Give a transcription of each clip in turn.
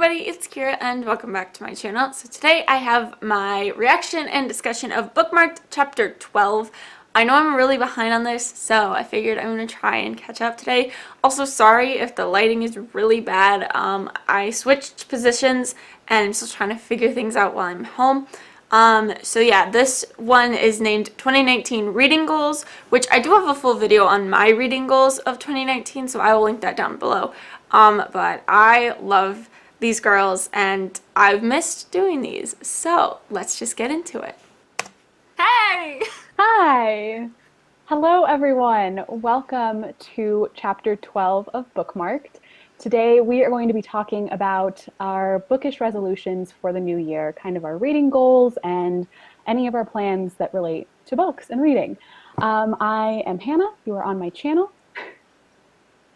everybody, it's Kira and welcome back to my channel. So today I have my reaction and discussion of Bookmarked Chapter 12. I know I'm really behind on this, so I figured I'm going to try and catch up today. Also, sorry if the lighting is really bad. I switched positions and I'm still trying to figure things out while I'm home. So yeah, this one is named 2019 Reading Goals, which I do have a full video on my reading goals of 2019, so I will link that down below. But I love these girls and I've missed doing these, so let's just get into it. Hey! Hi! Hello everyone! Welcome to Chapter 12 of Bookmarked. Today we are going to be talking about our bookish resolutions for the new year, kind of our reading goals and any of our plans that relate to books and reading. I am Hannah, you are on my channel.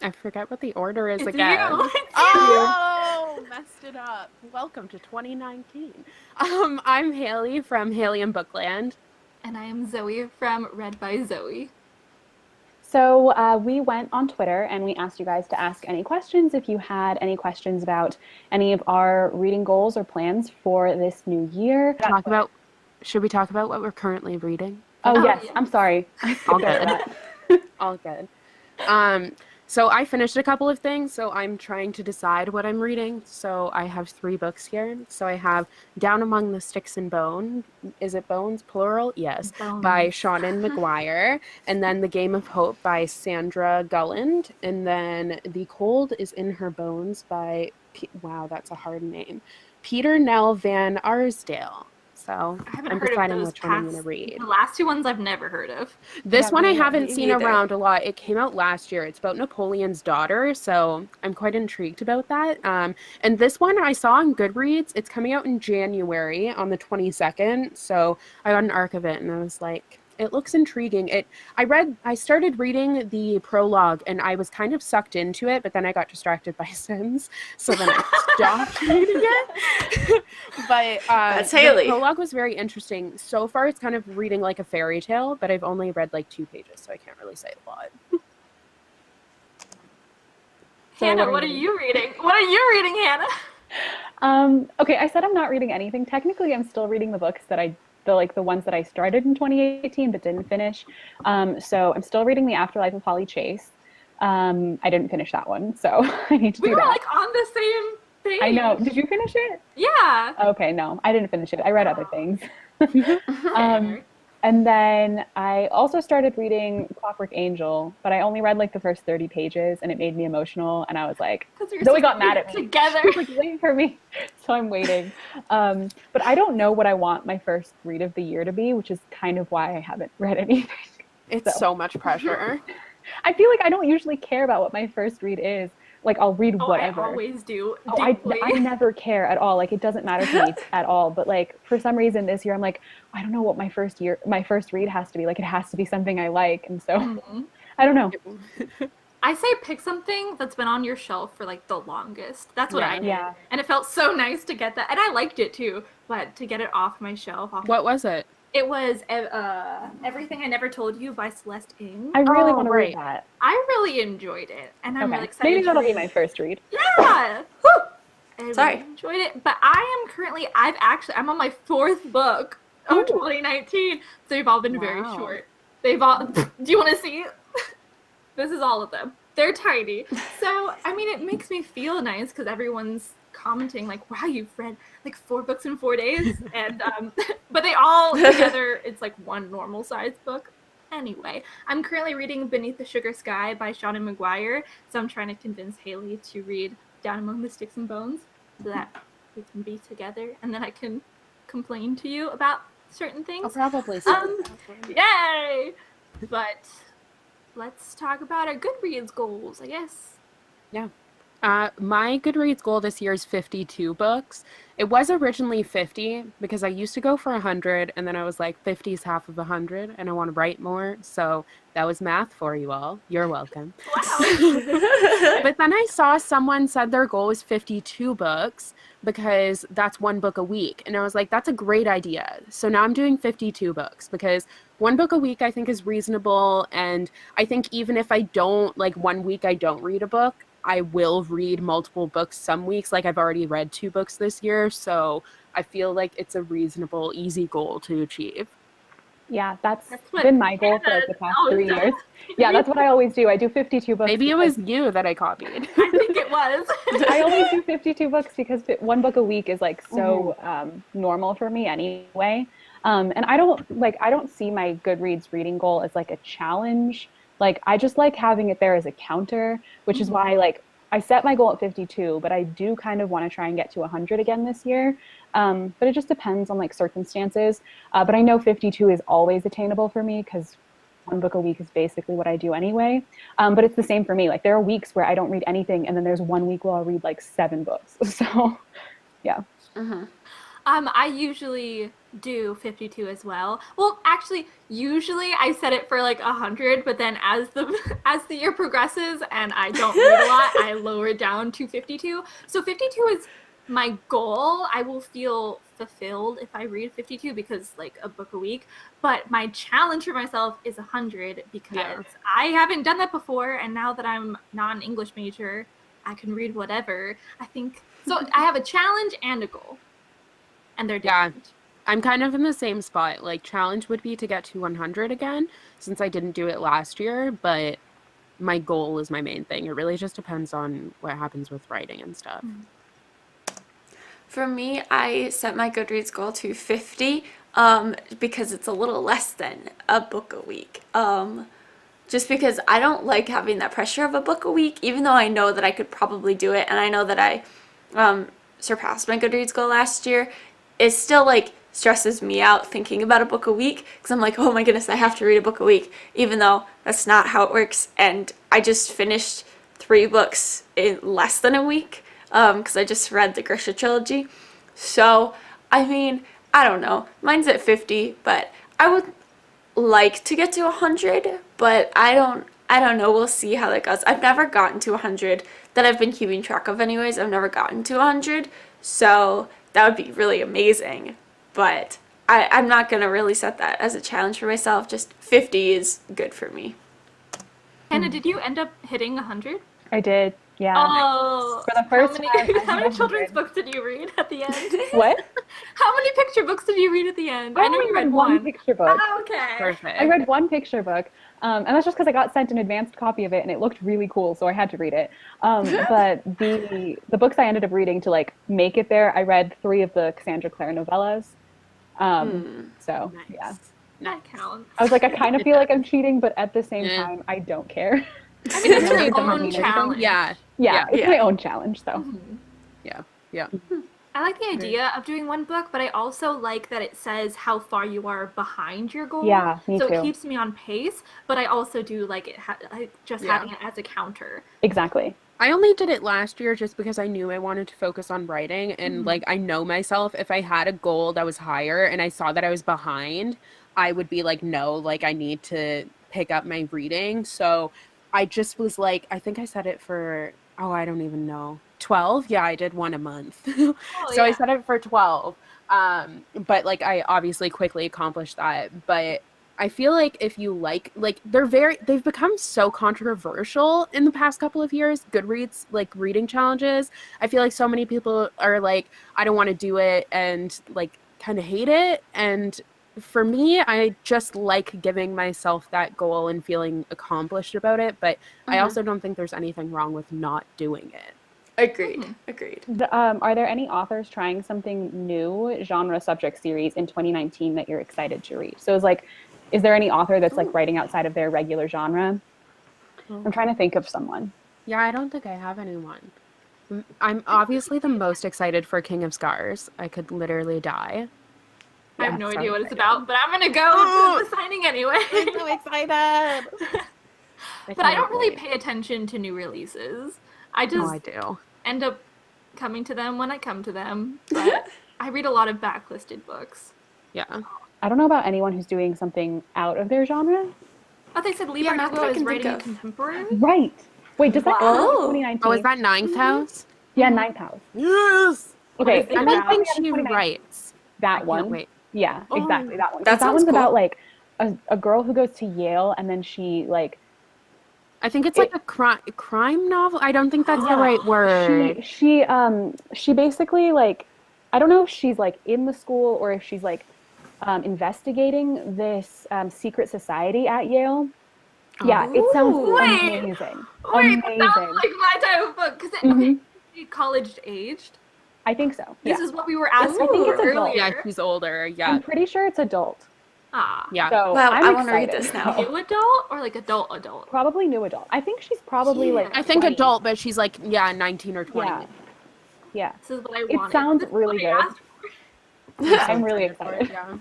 I forget what the order is It's again. you. It's Oh, messed it up. Welcome to 2019. I'm Haley from Haley and Bookland. And I am Zoe from Read by Zoe. So we went on Twitter and we asked you guys to ask any questions if you had any questions about any of our reading goals or plans for this new year. Should we talk about what we're currently reading? Oh yes, yes. I'm sorry. All good. All good. So I finished a couple of things, so I'm trying to decide what I'm reading. So I have 3 books here. So I have Down Among the Sticks and Bone. Is it Bones, plural? Yes. Bones. By Seanan McGuire. And then The Game of Hope by Sandra Gulland. And then The Cold is in Her Bones by, wow, that's a hard name, Peter Nell Van Arsdale. So I haven't I'm heard deciding of those which one I'm going to read. The last 2 ones I've never heard of. This Yeah, one I me haven't seen neither. around a lot. It came out last year. It's about Napoleon's daughter, so I'm quite intrigued about that. And this one I saw on Goodreads. It's coming out in January on the 22nd, so I got an arc of it, and I was like, it looks intriguing. I started reading the prologue, and I was kind of sucked into it, but then I got distracted by Sims, so then I stopped reading it. But That's Haley. the prologue was very interesting. So far, it's kind of reading like a fairy tale, but I've only read like 2 pages, so I can't really say a lot. Hannah, what are you reading? What are you reading, Hannah? Okay, I said I'm not reading anything. Technically, I'm still reading the books that the ones that I started in 2018 but didn't finish. So I'm still reading The Afterlife of Holly Chase. I didn't finish that one, so I need to do We were that. like on the same page. I know. Did you finish it? Yeah. Okay, no, I didn't finish it. I read other things. Fair. And then I also started reading Clockwork Angel, but I only read like the first 30 pages and it made me emotional. And I was like, 'Cause you're Zoe so got mad at me. together. She was like, wait for me. So I'm waiting. But I don't know what I want my first read of the year to be, which is kind of why I haven't read anything. It's so much pressure. I feel like I don't usually care about what my first read is. Like I'll read whatever. I always do. Oh, I deeply. never care at all. Like it doesn't matter to me at all. But like for some reason this year I'm like, I don't know what my first read has to be. Like it has to be something I like. And so I don't know. I say pick something that's been on your shelf for like the longest. That's what I did. Yeah. And it felt so nice to get that. And I liked it too, but to get it off my shelf. What was it? It was Everything I Never Told You by Celeste Ng. I really Oh, want to right. read that. I really enjoyed it. And I'm Okay. really excited Maybe to that'll be read. my first read. Yeah! Woo! I Sorry. really enjoyed it. But I'm on my 4th book of 2019. So they've all been very Wow. short. Do you want to see? This is all of them. They're tiny. So, I mean, it makes me feel nice because everyone's commenting like, wow, you've read like 4 books in 4 days. And, but they all together, it's like one normal sized book. Anyway, I'm currently reading Beneath the Sugar Sky by Seanan McGuire. So I'm trying to convince Haley to read Down Among the Sticks and Bones so that we can be together and then I can complain to you about certain things. I'll probably say Yay! But let's talk about our Goodreads goals, I guess. Yeah. My Goodreads goal this year is 52 books. It was originally 50 because I used to go for 100 and then I was like 50 is half of 100 and I want to write more. So that was math for you all. You're welcome. Wow. But then I saw someone said their goal was 52 books because that's 1 book a week. And I was like, that's a great idea. So now I'm doing 52 books because 1 book a week I think is reasonable. And I think even if I don't, like 1 week I don't read a book, I will read multiple books some weeks. Like I've already read 2 books this year, so I feel like it's a reasonable, easy goal to achieve. Yeah, that's what been my goal for Hannah like the past always 3 does. years. Yeah, that's what I always do. I do 52 books. Maybe it because was you that I copied. I think it was. I always do 52 books because one book a week is like so normal for me anyway. And I don't see my Goodreads reading goal as like a challenge. Like I just like having it there as a counter, which is why like I set my goal at 52, but I do kind of want to try and get to 100 again this year. But it just depends on like circumstances. But I know 52 is always attainable for me because one book a week is basically what I do anyway. But it's the same for me. Like there are weeks where I don't read anything, and then there's one week where I'll read like 7 books. So, yeah. I usually do 52 as well. Well, actually, usually I set it for like 100, but then as the year progresses and I don't read a lot, I lower it down to 52. So 52 is my goal. I will feel fulfilled if I read 52 because like a book a week, but my challenge for myself is 100 because I haven't done that before, and now that I'm not an English major, I can read whatever. I think so. I have a challenge and a goal, and they're different. I'm kind of in the same spot. Like challenge would be to get to 100 again, since I didn't do it last year, but my goal is my main thing. It really just depends on what happens with writing and stuff. For me, I set my Goodreads goal to 50 because it's a little less than a book a week. Just because I don't like having that pressure of a book a week, even though I know that I could probably do it, and I know that I surpassed my Goodreads goal last year. It still like stresses me out thinking about a book a week because I'm like, oh my goodness, I have to read a book a week, even though that's not how it works. And I just finished 3 books in less than a week because I just read the Grisha trilogy. So, I mean, I don't know. Mine's at 50, but I would like to get to 100, but I don't know. We'll see how that goes. I've never gotten to 100 that I've been keeping track of anyways. I've never gotten to 100, so that would be really amazing. But I'm not going to really set that as a challenge for myself. Just 50 is good for me. Hannah, did you end up hitting 100? I did. Yeah. Oh, For the first time, how many children's books did you read at the end? What? How many picture books did you read at the end? I know you read one picture book. Oh, okay. Perfect. I read one picture book, and that's just because I got sent an advanced copy of it, and it looked really cool, so I had to read it. But the books I ended up reading to like make it there, I read 3 of the Cassandra Clare novellas. So Nice. yeah, That counts. I was like, I kind of feel like I'm cheating, but at the same time, I don't care. I mean, it's Never your done own anything. challenge. Yeah. It's my own challenge, so. Yeah. I like the idea of doing one book, but I also like that it says how far you are behind your goal. Yeah, me so too. it keeps me on pace, but I also do like it having it as a counter. Exactly. I only did it last year just because I knew I wanted to focus on writing, and like I know myself, if I had a goal that was higher and I saw that I was behind, I would be like, no, like I need to pick up my reading. So I just was like, I think I set it for, I don't even know, 12. Yeah, I did one a month. So I set it for 12. But like I obviously quickly accomplished that. But I feel like if you like they've become so controversial in the past couple of years, Goodreads like reading challenges. I feel like so many people are like, I don't want to do it, and like kind of hate it. And for me, I just like giving myself that goal and feeling accomplished about it. But I also don't think there's anything wrong with not doing it. Agreed. Are there any authors trying something new, genre subject series in 2019 that you're excited to read? So it's like, is there any author that's like writing outside of their regular genre? I'm trying to think of someone. Yeah, I don't think I have anyone. I'm obviously the most excited for King of Scars. I could literally die. I have no so idea what it's excited. about, but I'm gonna go to the signing anyway. I'm so excited. But I don't really pay attention to new releases. I just I do. end up coming to them when I come to them. But I read a lot of backlisted books. Yeah. I don't know about anyone who's doing something out of their genre. Oh, they said Lee Yeah, not that I Bardugo is can think writing a of. contemporary. Right. Wait, does that count Oh. as 2019? Oh, is that Ninth House? Yeah, Ninth House. Yes. Okay, is it I about? don't think she 2019. writes. That I one. can't wait. Yeah, Oh. exactly, that one. That That sounds one's about cool. like a girl who goes to Yale, and then she like I think it's like a crime novel. I don't think that's the right word. She basically like, I don't know if she's like in the school or if she's like investigating this secret society at Yale. Yeah, it sounds Ooh. Wait, amazing. wait, that sounds Amazing. like my type of book. Because hmm college aged. I think so. This Yeah. is what we were asking I think for it's adult. earlier. Yeah, she's older. Yeah. I'm pretty sure it's adult. Ah, Yeah. So Wow, I'm I want to read excited. this now. new adult or like adult? Probably new adult. I think she's probably like Yeah. I think 20. adult, but she's like, yeah, 19 or 20. Yeah. Yeah. This is what I It wanted. sounds This is really what I good. asked for. I'm really for it, excited. yeah.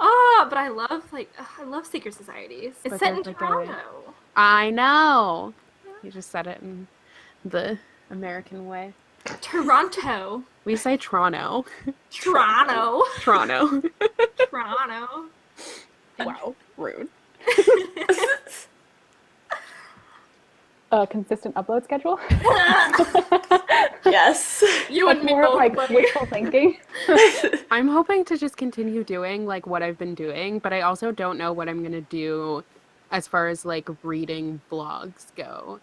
Oh, but I love secret societies. It's But set in there's, like, Toronto. I know. You just said it in the American way. Toronto. We say Toronto. Toronto. Toronto. Toronto. Wow, rude. A consistent upload schedule. Yes. You and That's me more of both, like buddy. wishful thinking. I'm hoping to just continue doing like what I've been doing, but I also don't know what I'm gonna do as far as like reading blogs go.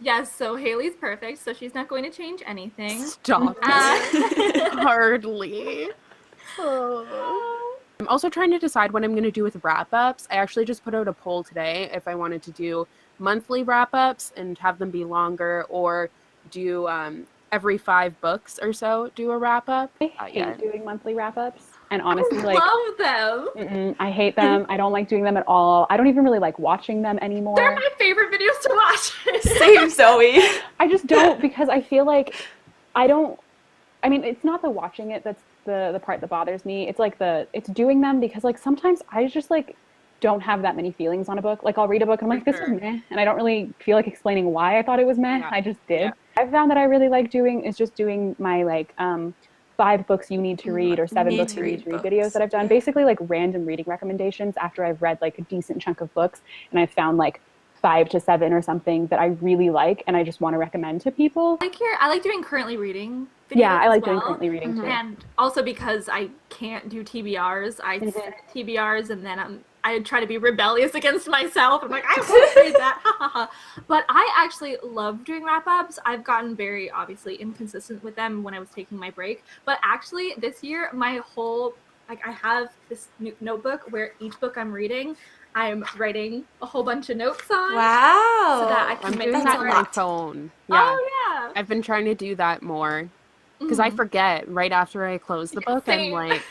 Yes, so Haley's perfect, so she's not going to change anything. Stop it. Hardly. I'm also trying to decide what I'm going to do with wrap-ups. I actually just put out a poll today if I wanted to do monthly wrap-ups and have them be longer, or do every 5 books or so do a wrap-up. I hate Yeah. doing monthly wrap-ups. And honestly, like, Love them. I hate them. I don't like doing them at all. I don't even really like watching them They're anymore. my favorite videos to watch. Same, Zoe. I just don't, because I feel like I don't, I mean, it's not the watching it that's the part that bothers me. It's like it's doing them, because like sometimes I just like don't have that many feelings on a book. Like I'll read a book and I'm like, this was meh. And I don't really feel like explaining why I thought it was meh. Yeah. I just did. Yeah. I've found that I really like doing is just doing my like 5 books you need to read or 7 Need books to you need read to read books. videos that I've done. Basically like random reading recommendations after I've read like a decent chunk of books and I've found like 5 to 7 or something that I really like and I just want to recommend to people. I like doing currently reading videos. Yeah, I like as doing well. currently reading too. And also because I can't do TBRs, I set TBRs and then I try to be rebellious against myself. I'm like, I won't read that. But I actually love doing wrap-ups. I've gotten very obviously inconsistent with them when I was taking my break. But actually this year, my whole, like I have this new notebook where each book I'm reading, I'm writing a whole bunch of notes on. Wow. So that I can I'm make doing That's that a on my lot. phone. Yeah. Oh yeah. I've been trying to do that more because I forget right after I close the book. I'm Same. like,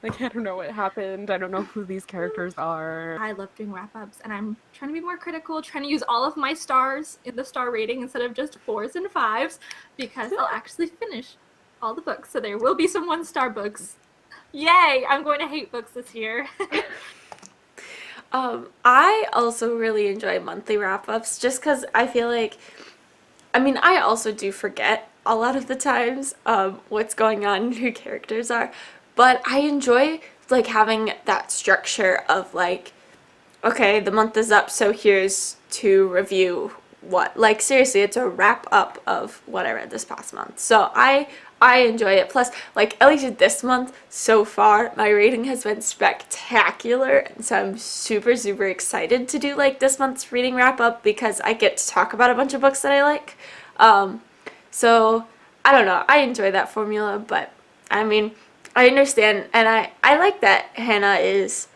I don't know what happened. I don't know who these characters are. I love doing wrap-ups, and I'm trying to be more critical, trying to use all of my stars in the star rating instead of just 4s and 5s, because I'll actually finish all the books, so there will be some 1-star books. Yay! I'm going to hate books this year. I also really enjoy monthly wrap-ups just because I feel like, I mean, I also do forget a lot of the times what's going on and who characters are, but I enjoy like having that structure of like, okay, the month is up, so here's to review what, like seriously, it's a wrap up of what I read this past month. So I enjoy it. Plus, like at least this month so far, my reading has been spectacular, and so I'm super excited to do like this month's reading wrap up because I get to talk about a bunch of books that I like. So I don't know, I enjoy that formula, but I mean, I understand, and I like that Hannah is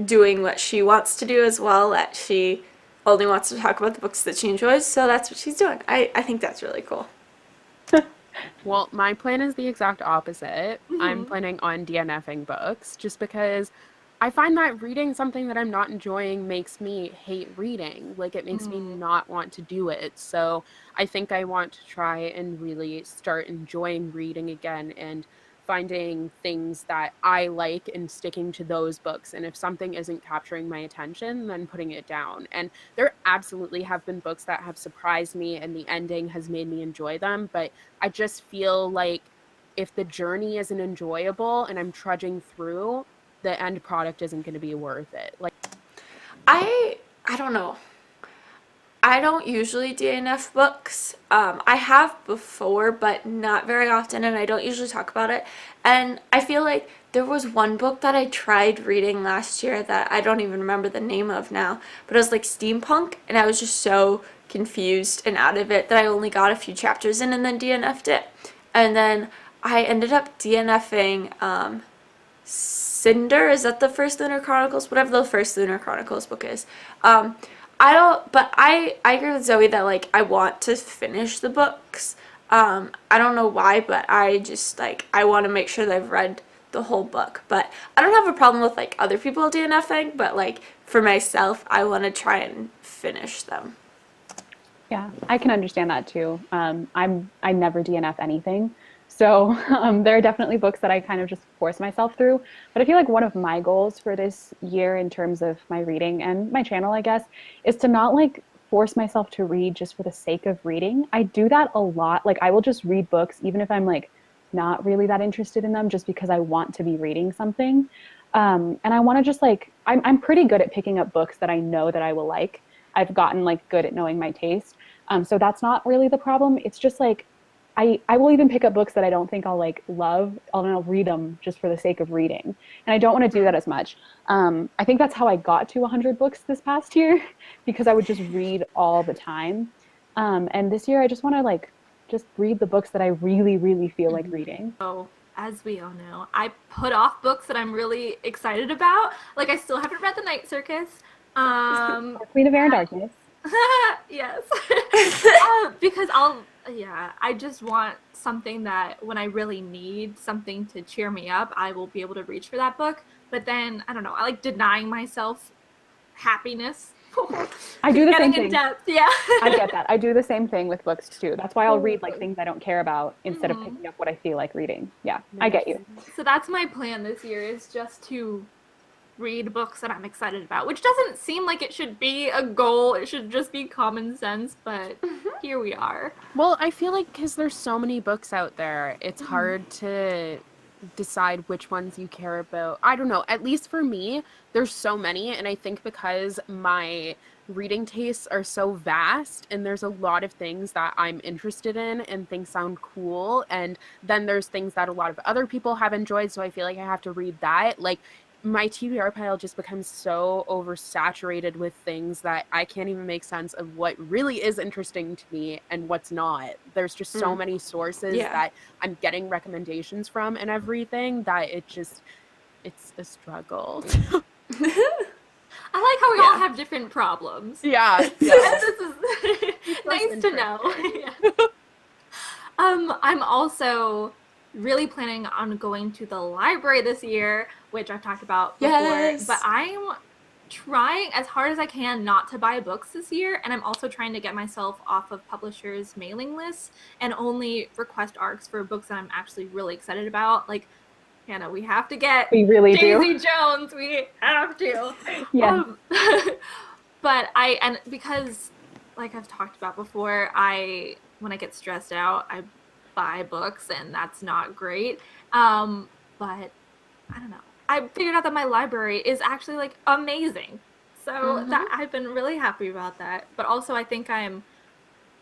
doing what she wants to do as well, that she only wants to talk about the books that she enjoys, so that's what she's doing. I think that's really cool. Well, my plan is the exact opposite. I'm planning on DNFing books just because I find that reading something that I'm not enjoying makes me hate reading. Like, it makes me not want to do it. So I think I want to try and really start enjoying reading again and finding things that I like and sticking to those books. And if something isn't capturing my attention, then putting it down. And there absolutely have been books that have surprised me and the ending has made me enjoy them. But I just feel like if the journey isn't enjoyable and I'm trudging through, the end product isn't going to be worth it. Like, I don't know. I don't usually DNF books. I have before, but not very often, and I don't usually talk about it. And I feel like there was one book that I tried reading last year that I don't even remember the name of now, but it was like steampunk, and I was just so confused and out of it that I only got a few chapters in and then DNF'd it. And then I ended up DNFing Cinder. Is that the first Lunar Chronicles? Whatever the first Lunar Chronicles book is. I don't, but I agree with Zoe that like I want to finish the books. I don't know why, but I just like I want to make sure that I've read the whole book. But I don't have a problem with like other people DNFing, but like for myself, I want to try and finish them. Yeah, I can understand that too. I never DNF anything. So there are definitely books that I kind of just force myself through. But I feel like one of my goals for this year in terms of my reading and my channel, I guess, is to not like force myself to read just for the sake of reading. I do that a lot. Like I will just read books even if I'm like not really that interested in them just because I want to be reading something. And I want to just like, I'm pretty good at picking up books that I know that I will like. I've gotten like good at knowing my taste. So that's not really the problem. It's just like, I will even pick up books that I don't think I'll like love. I'll read them just for the sake of reading. And I don't want to do that as much. I think that's how I got to 100 books this past year because I would just read all the time. And this year I just want to like, just read the books that I really, really feel like reading. So, as we all know, I put off books that I'm really excited about. Like, I still haven't read The Night Circus. Queen of Air and Darkness. Yes. Because I just want something that when I really need something to cheer me up, I will be able to reach for that book. But then, I don't know, I like denying myself happiness. I do the same Getting thing. in depth, yeah. I get that. I do the same thing with books too. That's why I'll read like things I don't care about instead of picking up what I feel like reading. Yeah, I get you. So that's my plan this year is just to read books that I'm excited about, which doesn't seem like it should be a goal. It should just be common sense, but here we are. Well, I feel like because there's so many books out there, it's hard to decide which ones you care about. I don't know. At least for me, there's so many, and I think because my reading tastes are so vast and there's a lot of things that I'm interested in and things sound cool, and then there's things that a lot of other people have enjoyed, so I feel like I have to read that. Like my TBR pile just becomes so oversaturated with things that I can't even make sense of what really is interesting to me and what's not. There's just so many sources that I'm getting recommendations from and everything that it's a struggle. I like how we all have different problems. Yeah. This is nice to know. Yeah. I'm also really planning on going to the library this year, which I've talked about before. Yes. But I'm trying as hard as I can not to buy books this year, and I'm also trying to get myself off of publishers' mailing lists and only request ARCs for books that I'm actually really excited about. Like, Hannah, we have to get Daisy do. Jones. We have to. Yeah. But because, like I've talked about before, when I get stressed out, I buy books, and that's not great. But I don't know. I figured out that my library is actually like amazing. So that I've been really happy about that. But also I think I'm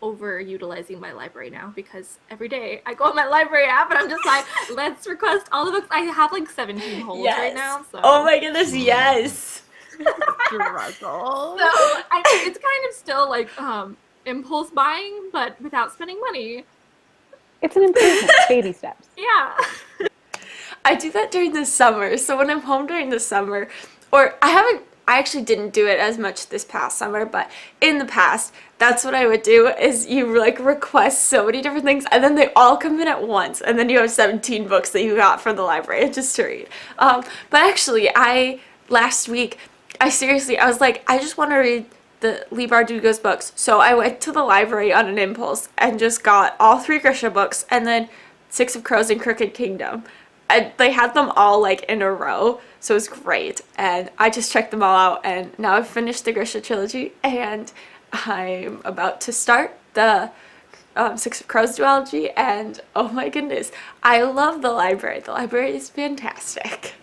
overutilizing my library now because every day I go on my library app and I'm just like, let's request all the books. I have like 17 holds right now. So. Oh my goodness, yes. Struggle. So I think it's kind of still like impulse buying, but without spending money. It's an improvement, baby steps. Yeah. I do that during the summer. So when I'm home during the summer, or I actually didn't do it as much this past summer, but in the past, that's what I would do is you like request so many different things and then they all come in at once and then you have 17 books that you got from the library just to read. But actually, last week, I was like, I just want to read the Leigh Bardugo's books. So I went to the library on an impulse and just got all 3 Grisha books and then 6 of Crows and Crooked Kingdom. And they had them all like in a row, so it was great. And I just checked them all out, and now I've finished the Grisha trilogy, and I'm about to start the 6 of Crows duology, and oh my goodness, I love the library. The library is fantastic.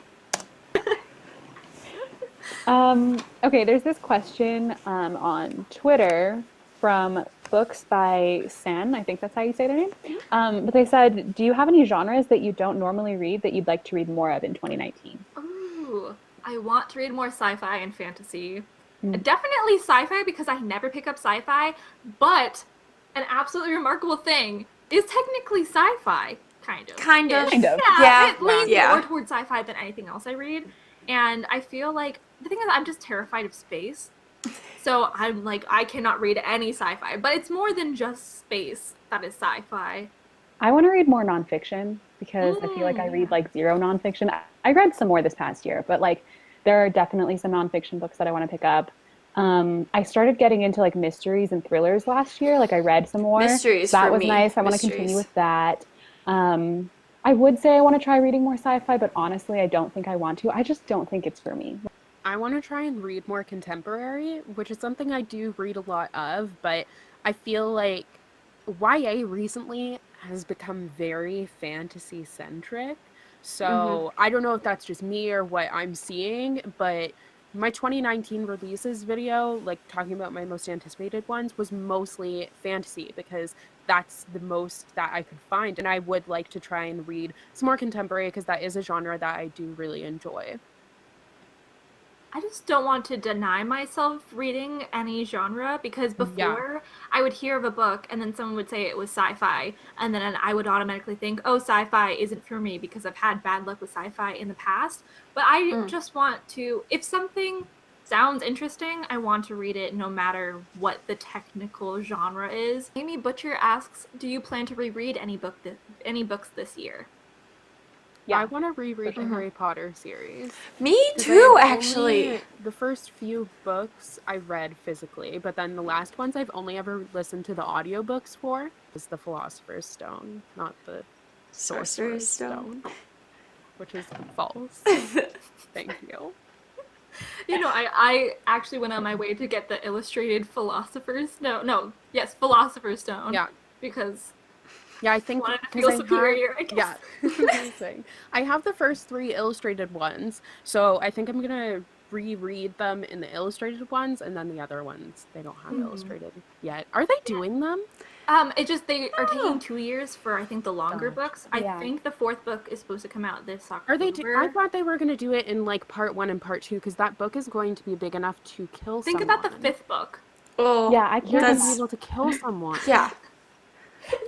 Okay, there's this question on Twitter from Books by Sen. I think that's how you say their name. But they said, do you have any genres that you don't normally read that you'd like to read more of in 2019? Ooh, I want to read more sci-fi and fantasy. Mm. Definitely sci-fi because I never pick up sci-fi, but an absolutely remarkable thing is technically sci-fi, kind of. Kind of. Kind of. Yeah, Yeah. it leans Yeah. more towards sci-fi than anything else I read. And I feel like the thing is I'm just terrified of space. So I'm like, I cannot read any sci-fi, but it's more than just space that is sci-fi. I want to read more nonfiction because I feel like I read Yeah. like zero nonfiction. I read some more this past year, but like there are definitely some nonfiction books that I want to pick up. I started getting into like mysteries and thrillers last year. Like I read some more. Mysteries That for was me. nice. I want to continue Mysteries. with that. I would say I want to try reading more sci-fi, but honestly, I don't think I want to. I just don't think it's for me. I want to try and read more contemporary, which is something I do read a lot of, but I feel like YA recently has become very fantasy centric. Mm-hmm. So I don't know if that's just me or what I'm seeing, but my 2019 releases video, like talking about my most anticipated ones, was mostly fantasy because that's the most that I could find. And I would like to try and read some more contemporary because that is a genre that I do really enjoy. I just don't want to deny myself reading any genre because Yeah. before I would hear of a book and then someone would say it was sci-fi and then I would automatically think, oh, sci-fi isn't for me because I've had bad luck with sci-fi in the past. But I just want to, if something sounds interesting, I want to read it no matter what the technical genre is. Amy Butcher asks, do you plan to reread any books this year? I want to reread the Mhm. Harry Potter series. Me 'Cause too, I've actually. only- the first few books I read physically, but then the last ones I've only ever listened to the audiobooks for is the Philosopher's Stone, not the Sorcerer's Sorcerer's Stone. Stone, which is false. Thank you. You know, I actually went on my way to get the illustrated Philosopher's Stone. Yeah. Because Yeah, I I think wanted to because feel I superior, I have, guess. yeah, amazing. I have the first 3 illustrated ones, so I think I'm gonna reread them in the illustrated ones, and then the other ones they don't have illustrated yet. Are they doing them? It just they are taking Oh. 2 years for I think the longer Gotcha. books. I Yeah. think the 4th book is supposed to come out this October. Are they? I thought they were gonna do it in like part 1 and part 2 because that book is going to be big enough to kill Think someone. about the 5th book. Oh, Yeah, I can't You're gonna that's be able to kill someone. yeah.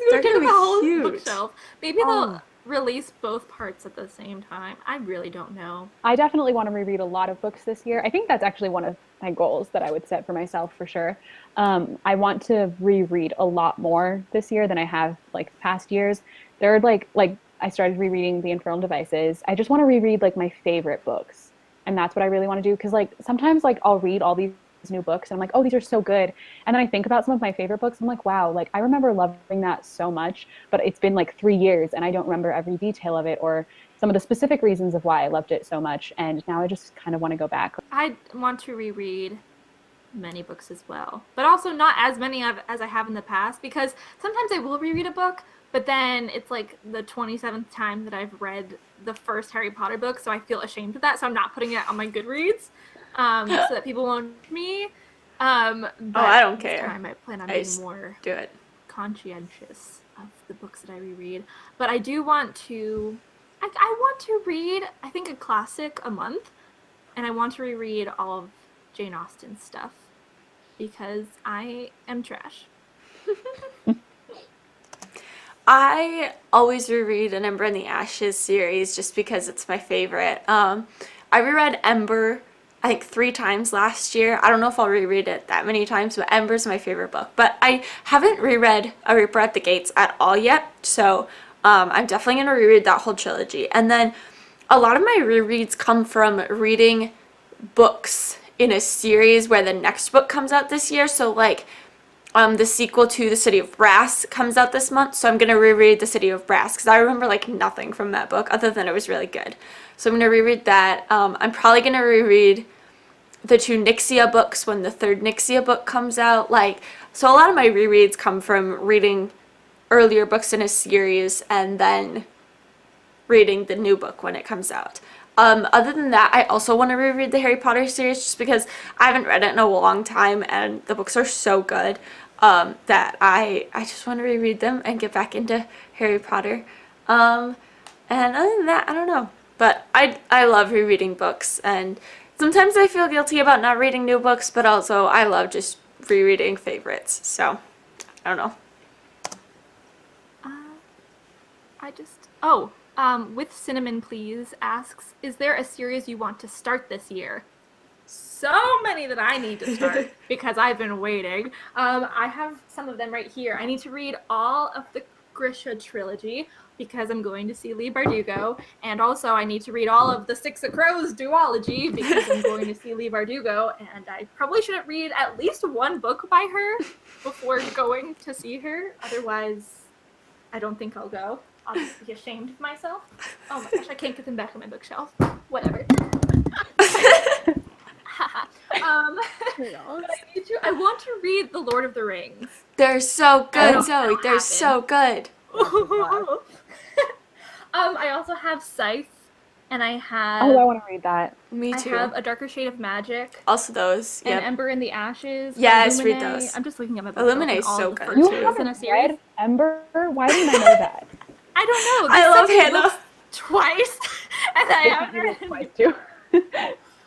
They're gonna gonna be have a whole huge. bookshelf. Maybe Oh. they'll release both parts at the same time. I really don't know. I definitely want to reread a lot of books this year. I think that's actually one of my goals that I would set for myself for sure. I want to reread a lot more this year than I have like past years. There are like I started rereading The Infernal Devices. I just want to reread like my favorite books, and that's what I really want to do. Because like sometimes like I'll read all these new books and I'm like, oh, these are so good. And then I think about some of my favorite books. I'm like, wow, like I remember loving that so much, but it's been like 3 years and I don't remember every detail of it or some of the specific reasons of why I loved it so much. And now I just kind of want to go back. I want to reread many books as well, but also not as many as I have in the past because sometimes I will reread a book, but then it's like the 27th time that I've read the first Harry Potter book, so I feel ashamed of that, so I'm not putting it on my Goodreads so that people won't judge me. But I don't this care. time I plan on I being just more do it. conscientious of the books that I reread. But I do want to, I want to read, I think, a classic a month, and I want to reread all of Jane Austen's stuff because I am trash. I always reread An Ember in the Ashes series just because it's my favorite. I reread Ember, I think 3 times last year. I don't know if I'll reread it that many times, but Ember's my favorite book. But I haven't reread A Reaper at the Gates at all yet, so I'm definitely going to reread that whole trilogy. And then a lot of my rereads come from reading books in a series where the next book comes out this year. So like the sequel to The City of Brass comes out this month, so I'm going to reread The City of Brass because I remember like nothing from that book other than it was really good. So I'm going to reread that. I'm probably going to reread the 2 Nixia books when the 3rd Nixia book comes out. Like, so a lot of my rereads come from reading earlier books in a series and then reading the new book when it comes out. Other than that, I also want to reread the Harry Potter series just because I haven't read it in a long time and the books are so good. that I just want to reread them and get back into Harry Potter. And other than that, I don't know. But I love rereading books, and sometimes I feel guilty about not reading new books, but also I love just rereading favorites. So, I don't know. With Cinnamon Please asks, is there a series you want to start this year? So many that I need to start because I've been waiting. I have some of them right here. I need to read all of the Grisha trilogy because I'm going to see Leigh Bardugo, and also I need to read all of the Six of Crows duology because I'm going to see Leigh Bardugo, and I probably shouldn't read at least one book by her before going to see her. Otherwise, I don't think I'll go. I'll just be ashamed of myself. Oh my gosh, I can't get them back on my bookshelf. Whatever. I want to read The Lord of the Rings. They're so good, Zoe. They're so good. I also have Scythe, and I have... Oh, I want to read that. Me too. I have A Darker Shade of Magic. Also those, And yep. Ember in the Ashes. Yes, Illuminae. read those. I'm just looking at my Illuminae is all so of the good, first too. You books in a haven't series. read Ember? Why didn't I know that? I don't know. I love They sent me Hannah. books twice, and I haven't read any. Twice too.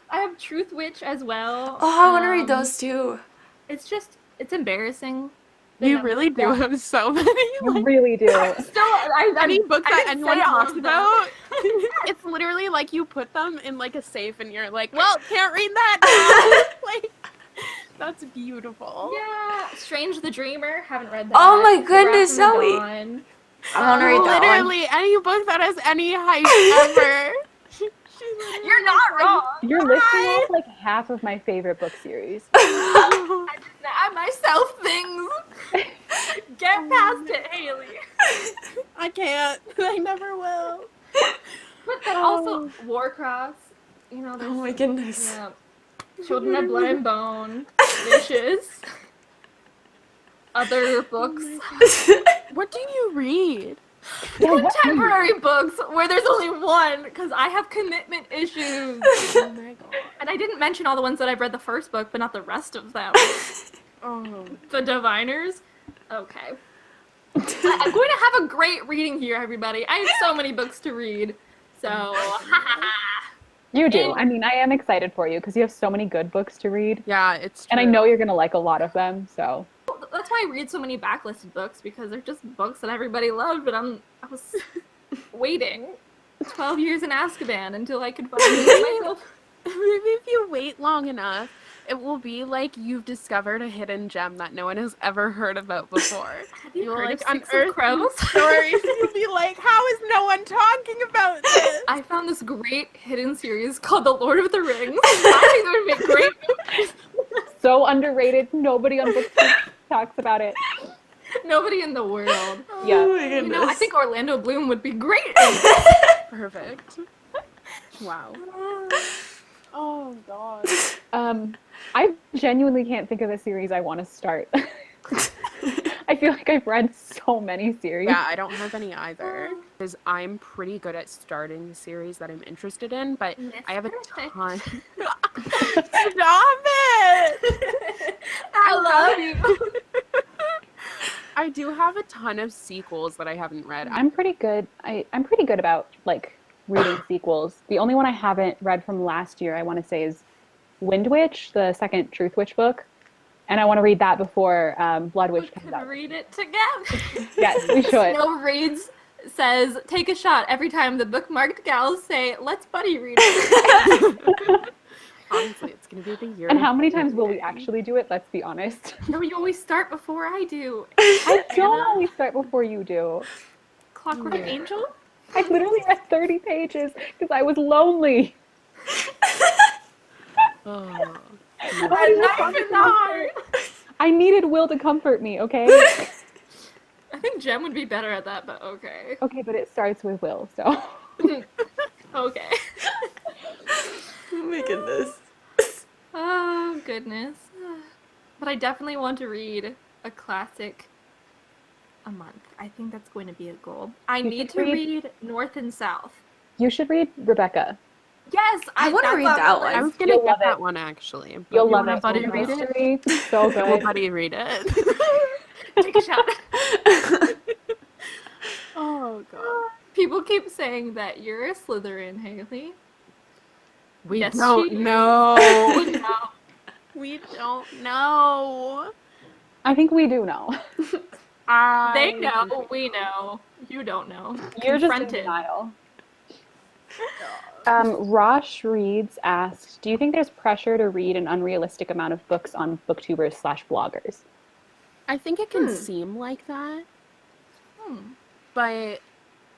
I have Truth Witch as well. Oh, I want to read those too. It's embarrassing. You really do have so many. You really do. Any book that anyone talks them. about, it's literally like you put them in like a safe and you're like, well, can't read that now. Like, that's beautiful. Yeah, Strange the Dreamer. Haven't read that. Oh my The goodness, Wrath of the Zoe. Dawn. I want to read that one. Literally any book that has any hype ever. You're not wrong. You're listing off like half of my favorite book series. I just deny myself things. Get past it, Haley. I can't. I never will. But then also Warcross. You know, there's Oh my goodness. yeah, Children of Blood and Bone, Dishes, other books, What do you read? Yeah, what- contemporary books where there's only one because I have commitment issues. Oh my god. And I didn't mention all the ones that I've read the first book, but not the rest of them. Oh. The Diviners. Okay. I'm going to have a great reading here, everybody. I have so many books to read. So, You do. I mean, I am excited for you because you have so many good books to read. Yeah, it's true. And I know you're going to like a lot of them, so. that's why I read so many backlisted books, because they're just books that everybody loved, but I was waiting 12 years in Azkaban until I could find myself. Maybe if you wait long enough, it will be like you've discovered a hidden gem that no one has ever heard about before. Have you You'll heard like of Six of unearth Crows? these stories and you'll be like, how is no one talking about this? I found this great hidden series called The Lord of the Rings. I think it would make great movies. So underrated. Nobody on Bookmarked talks about it. Nobody in the world. Yeah. Oh my goodness. You know, I think Orlando Bloom would be great. Perfect. Wow. Oh god. I genuinely can't think of a series I want to start. I feel like I've read so many series. Yeah, I don't have any either. Because I'm pretty good at starting series that I'm interested in, but I have a ton. Stop it! I love you. I do have a ton of sequels that I haven't read. I'm pretty good. I'm pretty good about like reading sequels. The only one I haven't read from last year, I want to say, is Wind Witch, the second Truth Witch book, and I want to read that before Blood Witch comes Could out. read it together. Yes, we should. Snow Reads says, take a shot every time the bookmarked gals say, let's buddy read it. Honestly, it's gonna be the year. And of how many times will we reading. actually do it? Let's be honest. No, you always start before I do. I don't always start before you do. Clockwork Angel? I literally read 30 pages because I was lonely. Oh. A knife in the heart. I needed Will to comfort me, okay? I think Jem would be better at that, but okay. Okay, but it starts with Will, so. Okay. Oh my goodness. Oh, goodness. But I definitely want to read a classic a month. I think that's going to be a goal. I You need should to read- read North and South. You should read Rebecca. Yes, I wanna that's read on that the one. I list. was gonna You'll get love that it. one actually. But You'll you love wanna it. buddy It's a read it? mystery. So Will good. buddy read it? Take a shot. Oh god. People keep saying that you're a Slytherin, Haley. We Yes, don't she is. know. No. We don't know. I think we do know. They I know, think we know. You don't know. You're just in Confronted. denial. know. Rosh Reads asked, do you think there's pressure to read an unrealistic amount of books on booktubers/bloggers? I think it can seem like that, Hmm. but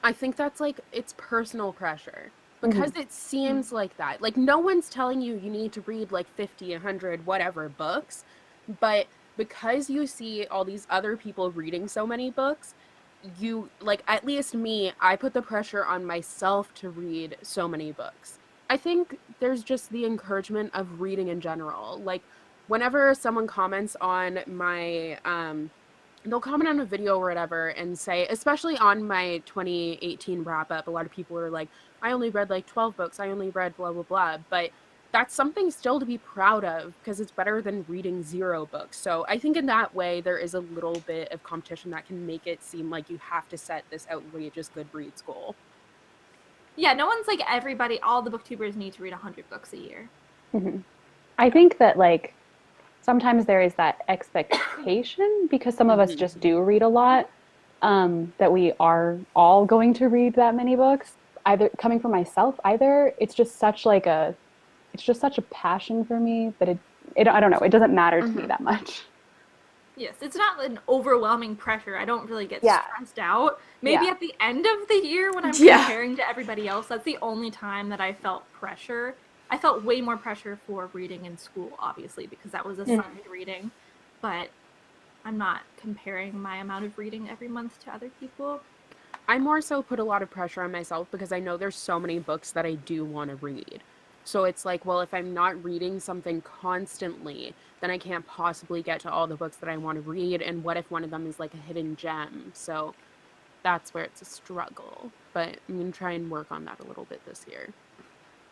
I think that's like it's personal pressure because it seems like that. Like no one's telling you you need to read like 50, 100, whatever books, but because you see all these other people reading so many books, you like at least me, I put the pressure on myself to read so many books. I think there's just the encouragement of reading in general. Like whenever someone comments on my they'll comment on a video or whatever and say, especially on my 2018 wrap up, a lot of people are like, I only read like 12 books, I only read blah blah blah, but that's something still to be proud of because it's better than reading 0 books. So I think in that way there is a little bit of competition that can make it seem like you have to set this outrageous Goodreads goal. Yeah, no one's like everybody, all the booktubers need to read 100 books a year. I think that like sometimes there is that expectation because some of us just do read a lot, that we are all going to read that many books. Either coming from myself, either it's just such like a it's just such a passion for me that it I don't know, it doesn't matter to me that much. Yes, it's not an overwhelming pressure. I don't really get Yeah. stressed out. Maybe Yeah. at the end of the year when I'm Yeah. comparing to everybody else, that's the only time that I felt pressure. I felt way more pressure for reading in school, obviously, because that was assigned reading. But I'm not comparing my amount of reading every month to other people. I more so put a lot of pressure on myself because I know there's so many books that I do want to read. So it's like, well, if I'm not reading something constantly, then I can't possibly get to all the books that I want to read. And what if one of them is like a hidden gem? So that's where it's a struggle. But I'm going to try and work on that a little bit this year.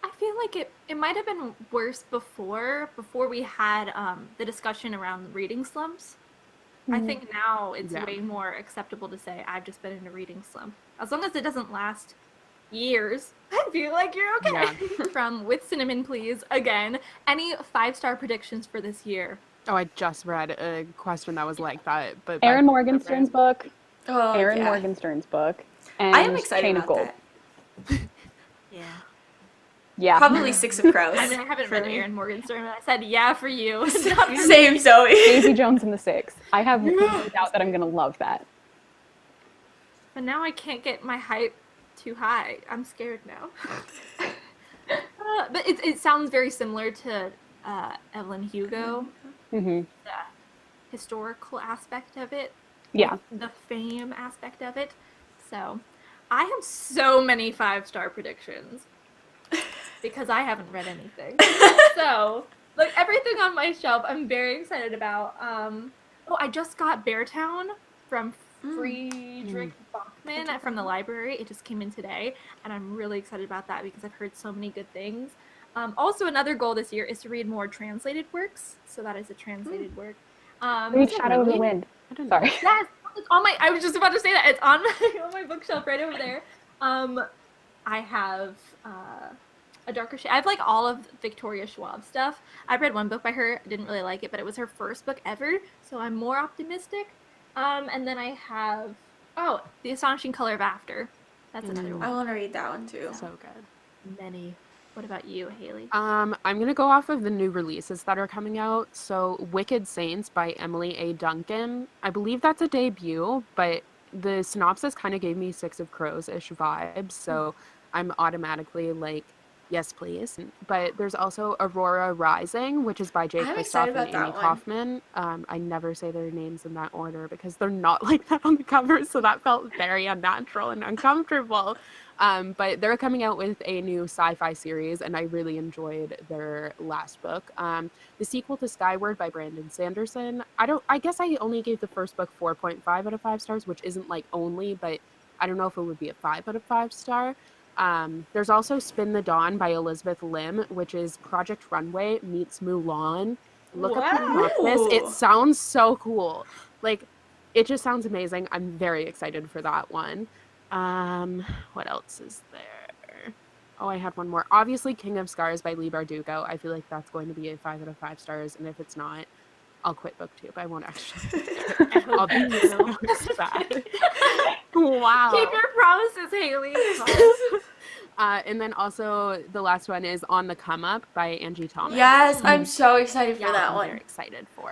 I feel like it might have been worse before we had the discussion around reading slumps. I think now it's way more acceptable to say I've just been in a reading slump. As long as it doesn't last years, I feel like you're okay. Yeah. From With Cinnamon Please, again, any 5-star predictions for this year? Oh, I just read a question that was like that. But Erin Morgenstern's book, Oh, Erin yeah. Morgenstern's book, and I am excited Chain of about Gold. that. Yeah. Yeah. Probably Six of Crows. I mean, I haven't for read me. Erin Morgenstern, but I said yeah for you. It's not for me. Same, Zoe. Daisy Jones and the Six. I have no doubt that I'm going to love that. But now I can't get my hype too high. I'm scared now. But it sounds very similar to Evelyn Hugo, Hmm. the historical aspect of it, Yeah. the fame aspect of it. So I have so many 5-star predictions because I haven't read anything. So like everything on my shelf, I'm very excited about. I just got Beartown from Friedrich Bachman from the library. It just came in today, and I'm really excited about that because I've heard so many good things. Also, another goal this year is to read more translated works. So that is a translated work. Read Shadow of the Wind. I don't know. Sorry. Yes, it's on my. I was just about to say that it's on my bookshelf right over there. I have A Darker Shade. I have like all of Victoria Schwab stuff. I read one book by her. I didn't really like it, but it was her first book ever, so I'm more optimistic. And then I have The Astonishing Color of After. That's another I one. want to read that one too. So good. Many. What about you, Haley? I'm gonna go off of the new releases that are coming out. So Wicked Saints by Emily A. Duncan. I believe that's a debut, but the synopsis kind of gave me Six of Crows-ish vibes, so I'm automatically like, yes, please. But there's also Aurora Rising, which is by Jay I'm Kristoff excited and about Amy that one. Kaufman. I never say their names in that order because they're not like that on the cover, so that felt very unnatural and uncomfortable. But they're coming out with a new sci-fi series, and I really enjoyed their last book. The sequel to Skyward by Brandon Sanderson. I guess I only gave the first book 4.5 out of 5 stars, which isn't like only, but I don't know if it would be a 5 out of 5 star. There's also Spin the Dawn by Elizabeth Lim, which is Project Runway meets Mulan. Look up the synopsis. It Wow. sounds so cool. Like, it just sounds amazing. I'm very excited for that one. What else is there? Oh, I had one more. Obviously, King of Scars by Leigh Bardugo. I feel like that's going to be a 5 out of 5 stars, and if it's not, I'll quit BookTube. I won't actually. I'll be so sad. Wow. Keep your promises, Haley. And then also the last one is On the Come Up by Angie Thomas. Yes, I'm so excited for Yeah, that I'm one. very excited for.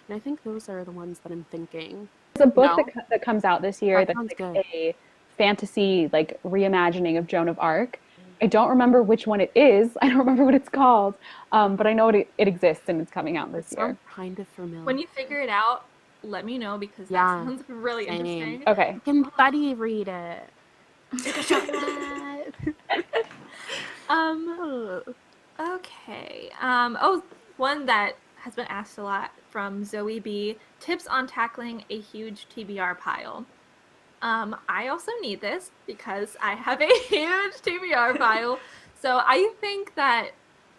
And I think those are the ones that I'm thinking. There's a book No? that comes out this year That that's sounds like good. a fantasy like reimagining of Joan of Arc. I don't remember which one it is. I don't remember what it's called, but I know it exists and it's coming out this It year. sounds kind of familiar. When you figure it out, let me know because Yeah, that sounds really same. interesting. Okay. Can Buddy read it? Take a shot. Okay. One that has been asked a lot from Zoe B. Tips on tackling a huge TBR pile. I also need this because I have a huge TBR pile. So I think that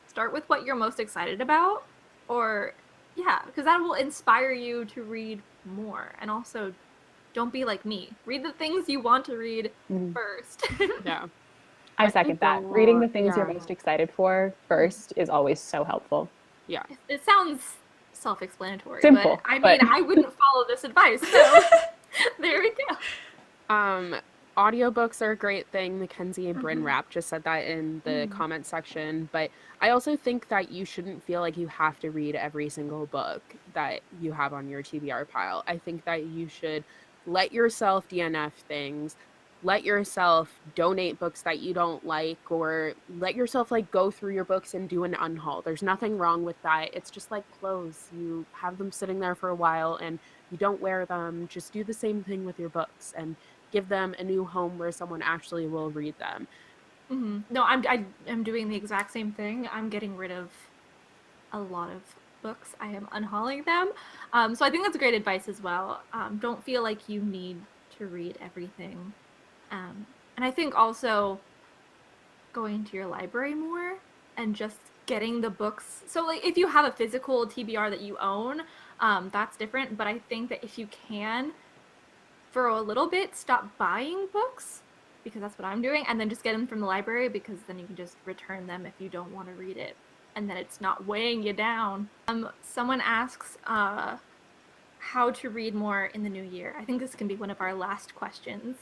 start with what you're most excited about, or yeah, because that will inspire you to read more. And also, don't be like me. Read the things you want to read Mhm. first. Yeah. I second think that. one Reading more- the things you're yeah. most excited for first is always so helpful. Yeah. It sounds self-explanatory, Simple, but I but- mean, I wouldn't follow this advice. So there we go. Audiobooks are a great thing. Mackenzie Bryn Mhm. Rapp just said that in the Mhm. comment section. But I also think that you shouldn't feel like you have to read every single book that you have on your TBR pile. I think that you should let yourself DNF things, let yourself donate books that you don't like, or let yourself like go through your books and do an unhaul. There's nothing wrong with that. It's just like clothes. You have them sitting there for a while and you don't wear them. Just do the same thing with your books and give them a new home where someone actually will read them. No, I'm doing the exact same thing. I'm getting rid of a lot of books. I am unhauling them. So I think that's great advice as well. Don't feel like you need to read everything. And I think also going to your library more and just getting the books. So like if you have a physical TBR that you own, that's different. But I think that if you can, for a little bit, stop buying books because that's what I'm doing, and then just get them from the library because then you can just return them if you don't want to read it, and then it's not weighing you down. Someone asks how to read more in the new year. I think this can be one of our last questions.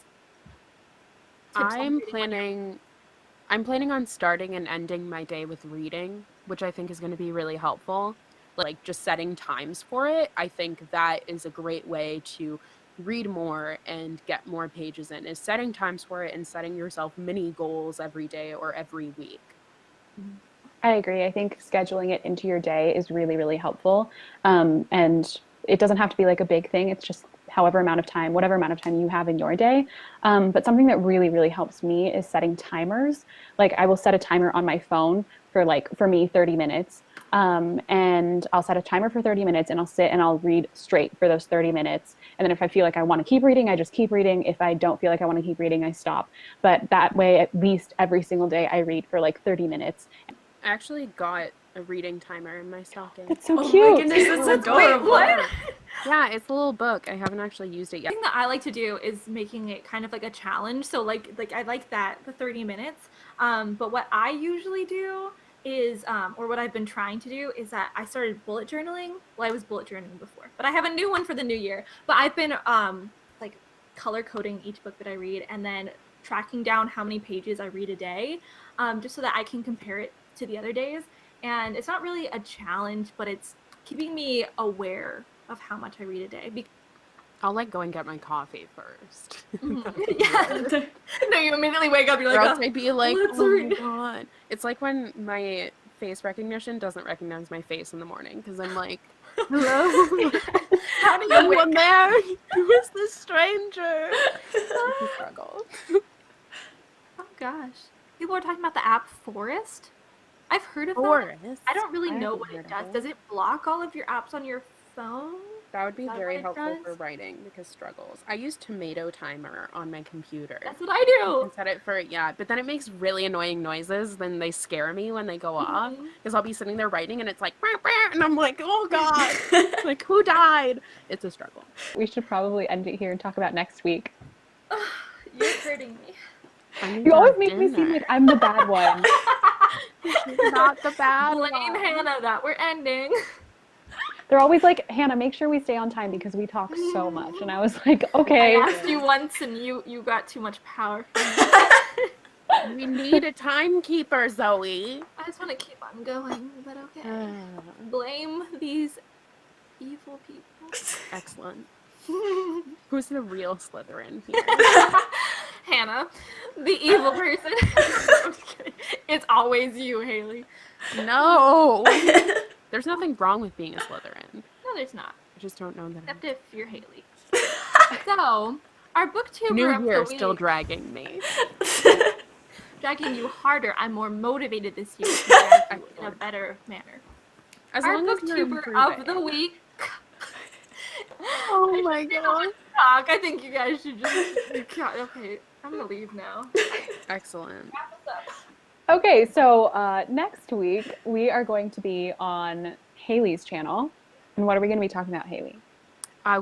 Tips on I'm reading when you're- planning on starting and ending my day with reading, which I think is going to be really helpful. Like just setting times for it. I think that is a great way to read more and get more pages in, is setting times for it and setting yourself mini goals every day or every week. I agree. I think scheduling it into your day is really, really helpful. And it doesn't have to be like a big thing. It's just whatever amount of time you have in your day. But something that really, really helps me is setting timers. Like I will set a timer on my phone for me, 30 minutes. And I'll set a timer for 30 minutes and I'll sit and I'll read straight for those 30 minutes. And then if I feel like I want to keep reading, I just keep reading. If I don't feel like I want to keep reading, I stop. But that way, at least every single day, I read for like 30 minutes. I actually got a reading timer in my stocking. That's so Oh cute. my goodness, that's Wait, adorable. what? Yeah, it's a little book. I haven't actually used it The yet. thing that I like to do is making it kind of like a challenge. So like I like that the 30 minutes. But what I usually do is or what I've been trying to do is that I started bullet journaling. Well, I was bullet journaling before, but I have a new one for the new year. But I've been like color coding each book that I read and then tracking down how many pages I read a day, just so that I can compare it to the other days. And it's not really a challenge, but it's keeping me aware of how much I read a day. I'll like go and get my coffee first. Yeah. No, you immediately wake up. You're Or like, else I'd be like, let's oh my read. god. It's like when my face recognition doesn't recognize my face in the morning because I'm like, hello, How do you anyone wake there? Who is this stranger? It's a struggle. Oh gosh. People are talking about the app Forest. I've heard of that. Forest. I don't really I know haven't what heard it of does. it. Does it block all of your apps on your phone? That would be Is that very what it helpful for does? writing because struggles. I use tomato timer on my computer. That's what I You do. can set it for, yeah, but then it makes really annoying noises. Then they scare me when they go off Mhm. because I'll be sitting there writing and it's like, "Meow, meow," and I'm like, oh God, like who died? It's a struggle. We should probably end it here and talk about next week. You're hurting me. I need You to always have make me seem dinner. like I'm the bad one. She's not the bad Blame one. Hannah that we're ending. They're always like, Hannah, make sure we stay on time because we talk so much. And I was like, I okay. asked you once and you got too much power from me. We need a timekeeper, Zoe. I just want to keep on going, but okay. Blame these evil people. Excellent. Who's the real Slytherin here? Hannah, the evil person. I'm just kidding. It's always you, Haley. No. There's nothing wrong with being a Slytherin. No, there's not. I just don't know that. Except if you're Haley. So, our booktuber New of Year the still week, dragging me. dragging you harder. I'm more motivated this year to drag you in a better manner. As Our long as you're booktuber of the improving. week. Oh my god. Talk. I think you guys should just. Okay, I'm gonna leave now. Excellent. Okay, so next week we are going to be on Haley's channel. And what are we going to be talking about, Haley?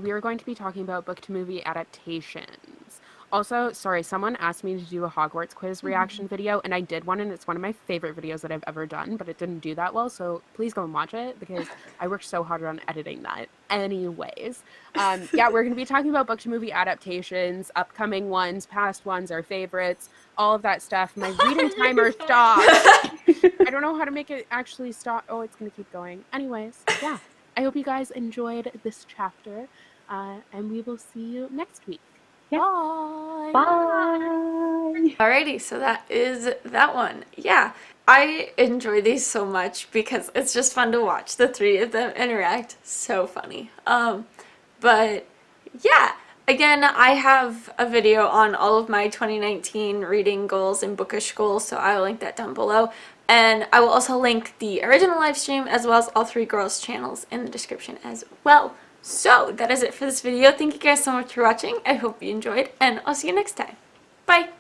We are going to be talking about book to movie adaptations. Also, sorry, someone asked me to do a Hogwarts quiz reaction video, and I did one, and it's one of my favorite videos that I've ever done, but it didn't do that well, so please go and watch it, because I worked so hard on editing that. Anyways, yeah, we're going to be talking about book to movie adaptations, upcoming ones, past ones, our favorites, all of that stuff. My reading timer stopped. I don't know how to make it actually stop. Oh, it's going to keep going. Anyways, yeah, I hope you guys enjoyed this chapter, and we will see you next week. Yeah. Bye. Bye. Alrighty, so that is that one. Yeah, I enjoy these so much because it's just fun to watch the three of them interact. So funny. But yeah, again, I have a video on all of my 2019 reading goals and bookish goals, so I will link that down below. And I will also link the original live stream as well as all three girls' channels in the description as well. So that is it for this video. Thank you guys so much for watching. I hope you enjoyed, and I'll see you next time. Bye!